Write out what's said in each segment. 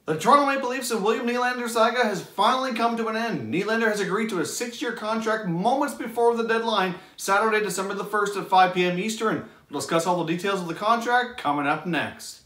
The Toronto Maple Leafs and William Nylander saga has finally come to an end. Nylander has agreed to a 6-year contract moments before the deadline, Saturday, December the 1st at 5 p.m. Eastern. We'll discuss all the details of the contract coming up next.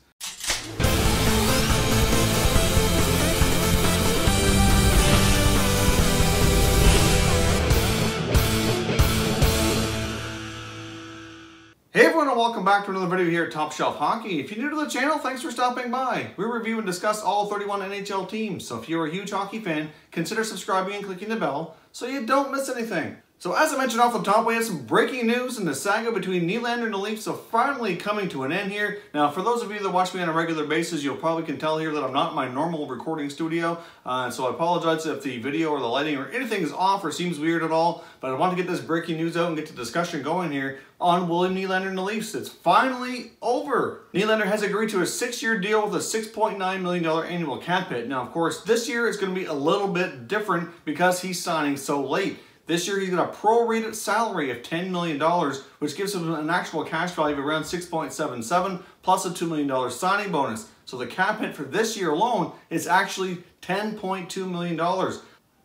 Hey everyone, and welcome back to another video here at Top Shelf Hockey. If you're new to the channel, thanks for stopping by. We review and discuss all 31 NHL teams, so if you're a huge hockey fan, consider subscribing and clicking the bell so you don't miss anything. So as I mentioned off the top, we have some breaking news in the saga between Nylander and the Leafs, so finally coming to an end here. Now, for those of you that watch me on a regular basis, you'll probably can tell here that I'm not in my normal recording studio, so I apologize if the video or the lighting or anything is off or seems weird at all, but I want to get this breaking news out and get the discussion going here on William Nylander and the Leafs. It's finally over. Nylander has agreed to a 6-year deal with a $6.9 million annual cap hit. Now, of course, this year is going to be a little bit different because he's signing so late. This year, he's got a prorated salary of $10 million, which gives him an actual cash value of around $6.77 plus a $2 million signing bonus. So the cap hit for this year alone is actually $10.2 million.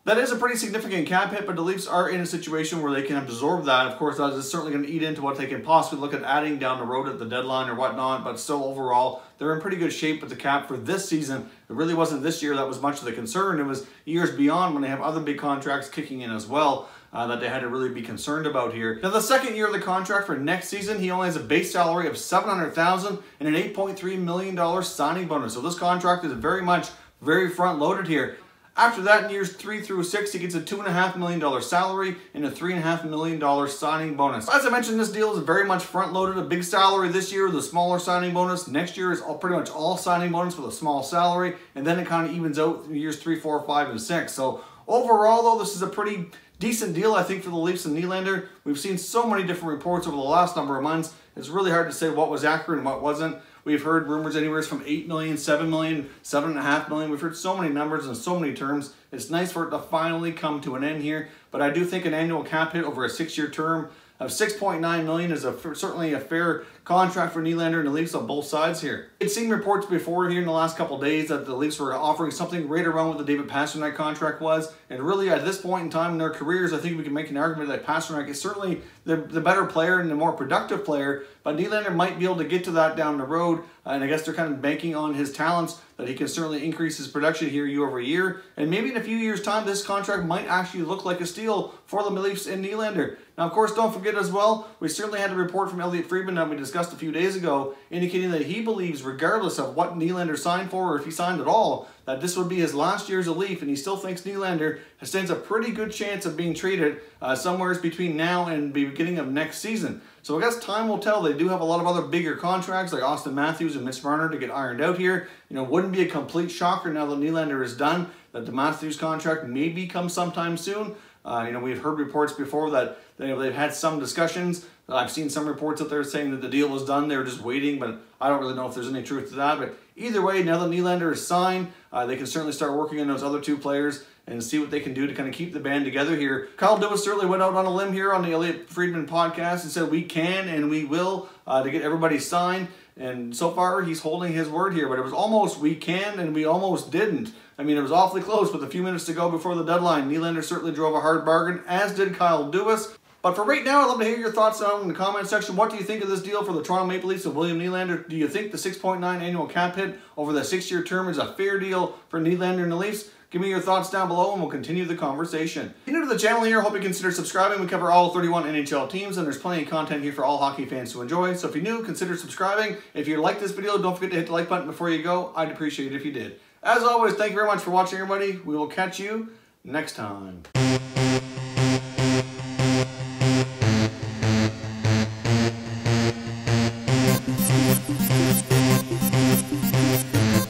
That is a pretty significant cap hit, but the Leafs are in a situation where they can absorb that. Of course, that is certainly going to eat into what they can possibly look at adding down the road at the deadline or whatnot, but still overall, they're in pretty good shape with the cap for this season. It really wasn't this year that was much of the concern. It was years beyond when they have other big contracts kicking in as well that they had to really be concerned about here. Now, the second year of the contract for next season, he only has a base salary of $700,000 and an $8.3 million signing bonus. So this contract is very front-loaded here. After that, in years 3 through 6, he gets a $2.5 million salary and a $3.5 million signing bonus. As I mentioned, this deal is very much front-loaded. A big salary this year with a smaller signing bonus. Next year is pretty much all signing bonus with a small salary, and then it kind of evens out in years 3, 4, 5, and 6. So overall, though, this is a pretty decent deal, I think, for the Leafs and Nylander. We've seen so many different reports over the last number of months. It's really hard to say what was accurate and what wasn't. We've heard rumors anywhere from $8 million, $7 million, $7.5 million. We've heard so many numbers and so many terms. It's nice for it to finally come to an end here. But I do think an annual cap hit over a 6-year term of $6.9 million is certainly a fair contract for Nylander and the Leafs on both sides here. It's seen reports before here in the last couple of days that the Leafs were offering something right around what the David Pastrnak contract was. And really, at this point in time in their careers, I think we can make an argument that Pastrnak is certainly the better player and the more productive player. But Nylander might be able to get to that down the road. And I guess they're kind of banking on his talents that he can certainly increase his production here year over year. And maybe in a few years' time, this contract might actually look like a steal for the Leafs and Nylander. Now, of course, don't forget as well, we certainly had a report from Elliotte Friedman that we discussed a few days ago, indicating that he believes, regardless of what Nylander signed for or if he signed at all, that this would be his last year as a Leaf, and he still thinks Nylander stands a pretty good chance of being traded somewhere between now and the beginning of next season. So I guess time will tell. They do have a lot of other bigger contracts like Austin Matthews and Mitch Marner to get ironed out here. You know, wouldn't be a complete shocker now that Nylander is done that the Matthews contract may come sometime soon. You know, we've heard reports before that they've had some discussions. I've seen some reports out there saying that the deal was done. They were just waiting, but I don't really know if there's any truth to that. But either way, now that Nylander is signed, they can certainly start working on those other two players and see what they can do to kind of keep the band together here. Kyle Dubas certainly went out on a limb here on the Elliotte Friedman podcast and said we can and we will to get everybody signed. And so far, he's holding his word here. But it was almost we can and we almost didn't. I mean, it was awfully close with a few minutes to go before the deadline. Nylander certainly drove a hard bargain, as did Kyle Dubas. But for right now, I'd love to hear your thoughts down in the comment section. What do you think of this deal for the Toronto Maple Leafs and William Nylander? Do you think the $6.9 annual cap hit over the 6-year term is a fair deal for Nylander and the Leafs? Give me your thoughts down below and we'll continue the conversation. If you're new to the channel here, I hope you consider subscribing. We cover all 31 NHL teams and there's plenty of content here for all hockey fans to enjoy. So if you're new, consider subscribing. If you like this video, don't forget to hit the like button before you go. I'd appreciate it if you did. As always, thank you very much for watching, everybody. We will catch you next time.